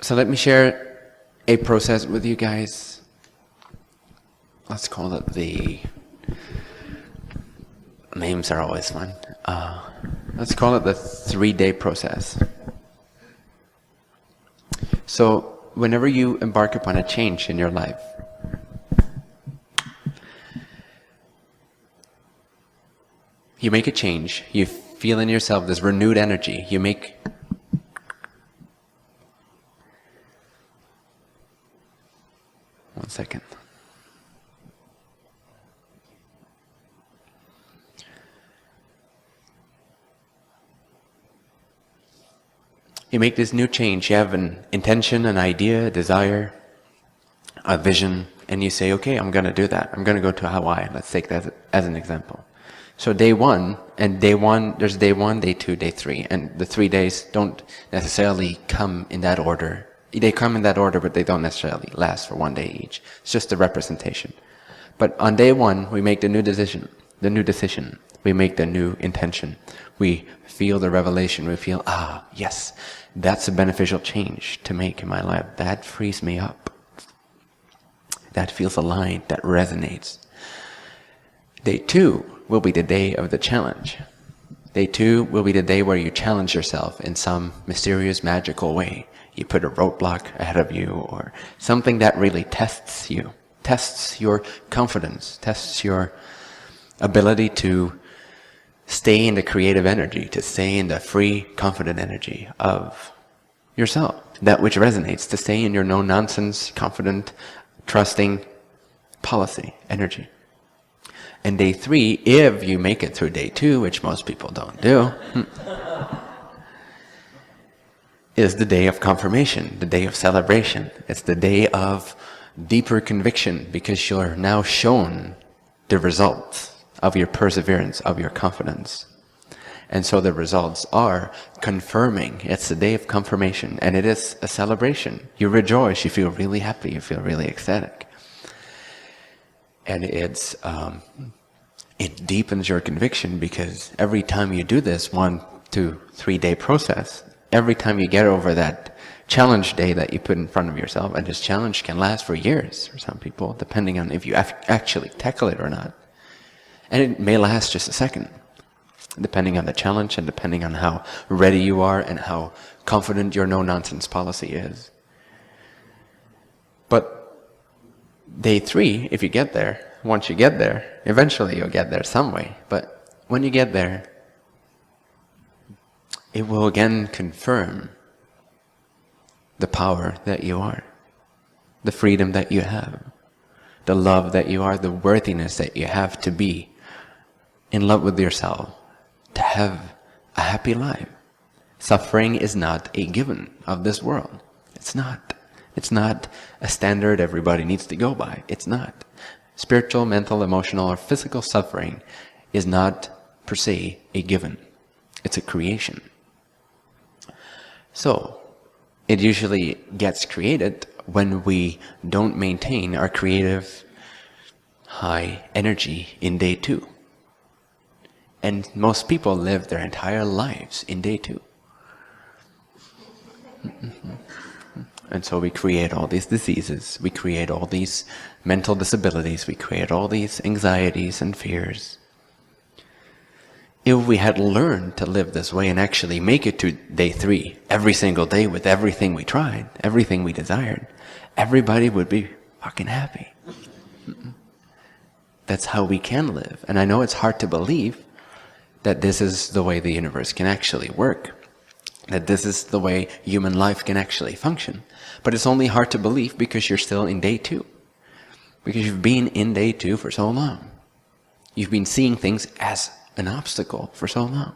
So let me share a process with you guys. Let's call it the... Names are always fun. Let's call it the 3-day process. So whenever you embark upon a change in your life, you make a change, you feel in yourself this renewed energy, you make one second. You make this new change, you have an intention, an idea, a desire, a vision, and you say, okay, I'm going to do that. I'm going to go to Hawaii. Let's take that as an example. So day one, there's day 1, day 2, day 3, and the 3 days don't necessarily come in that order. They come in that order, but they don't necessarily last for 1 day each. It's just a representation. But on day 1, we make the new decision. We make the new intention. We feel the revelation. We feel, yes, that's a beneficial change to make in my life. That frees me up. That feels aligned. That resonates. Day 2 will be the day of the challenge. Day 2 will be the day where you challenge yourself in some mysterious, magical way. You put a roadblock ahead of you, or something that really tests you, tests your confidence, tests your ability to stay in the creative energy, to stay in the free, confident energy of yourself. That which resonates, to stay in your no-nonsense, confident, trusting policy, energy. And day 3, if you make it through day 2, which most people don't do, is the day of confirmation, the day of celebration. It's the day of deeper conviction, because you're now shown the results of your perseverance, of your confidence. And so the results are confirming. It's the day of confirmation, and it is a celebration. You rejoice, you feel really happy, you feel really ecstatic. And it deepens your conviction, because every time you do this 1, 2, 3 day process, every time you get over that challenge day that you put in front of yourself, and this challenge can last for years for some people, depending on if you actually tackle it or not. And it may last just a second, depending on the challenge and depending on how ready you are and how confident your no-nonsense policy is. But day 3, if you get there, once you get there, eventually you'll get there some way. But when you get there, it will again confirm the power that you are, the freedom that you have, the love that you are, the worthiness that you have to be in love with yourself, to have a happy life. Suffering is not a given of this world. It's not. It's not a standard everybody needs to go by. It's not. Spiritual, mental, emotional, or physical suffering is not per se a given. It's a creation. So, it usually gets created when we don't maintain our creative high energy in day 2. And most people live their entire lives in day 2. And so we create all these diseases, we create all these mental disabilities, we create all these anxieties and fears. If we had learned to live this way and actually make it to day 3 every single day with everything we tried, everything we desired, everybody would be fucking happy. That's how we can live. And I know it's hard to believe that this is the way the universe can actually work, that this is the way human life can actually function. But it's only hard to believe because you're still in day 2. Because you've been in day 2 for so long. You've been seeing things as an obstacle for so long.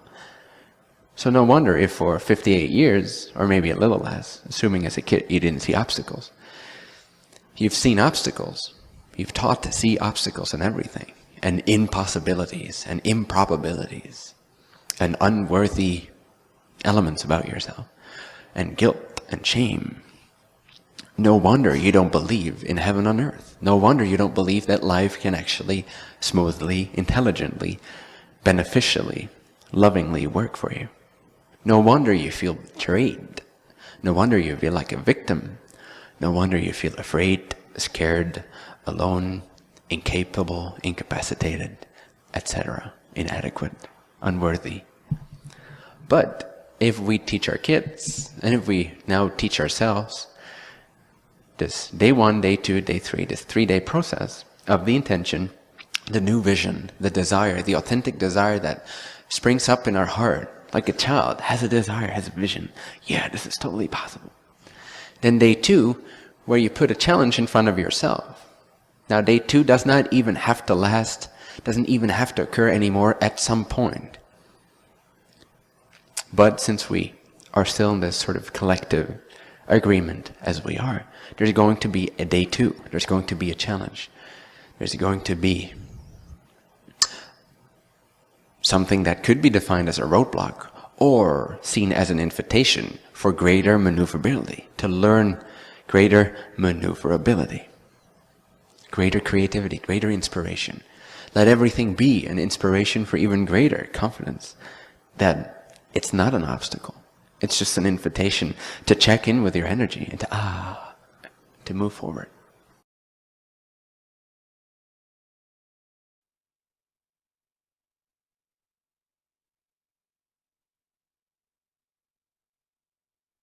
So no wonder if for 58 years, or maybe a little less, assuming as a kid you didn't see obstacles, you've seen obstacles. You've taught to see obstacles in everything, and impossibilities, and improbabilities, and unworthy elements about yourself, and guilt, and shame. No wonder you don't believe in heaven on earth. No wonder you don't believe that life can actually smoothly, intelligently, beneficially, lovingly work for you. No wonder you feel betrayed. No wonder you feel like a victim. No wonder you feel afraid, scared, alone, incapable, incapacitated, etc., inadequate, unworthy. But if we teach our kids, and if we now teach ourselves, this day 1, day 2, day 3, this 3-day process of the intention, the new vision, the desire, the authentic desire that springs up in our heart, like a child has a desire, has a vision. Yeah, this is totally possible. Then day 2, where you put a challenge in front of yourself. Now day 2 does not even have to last, doesn't even have to occur anymore at some point. But since we are still in this sort of collective agreement as we are, there's going to be a day 2. There's going to be a challenge. There's going to be something that could be defined as a roadblock or seen as an invitation for greater maneuverability, to learn greater maneuverability, greater creativity, greater inspiration. Let everything be an inspiration for even greater confidence that it's not an obstacle. It's just an invitation to check in with your energy and to move forward.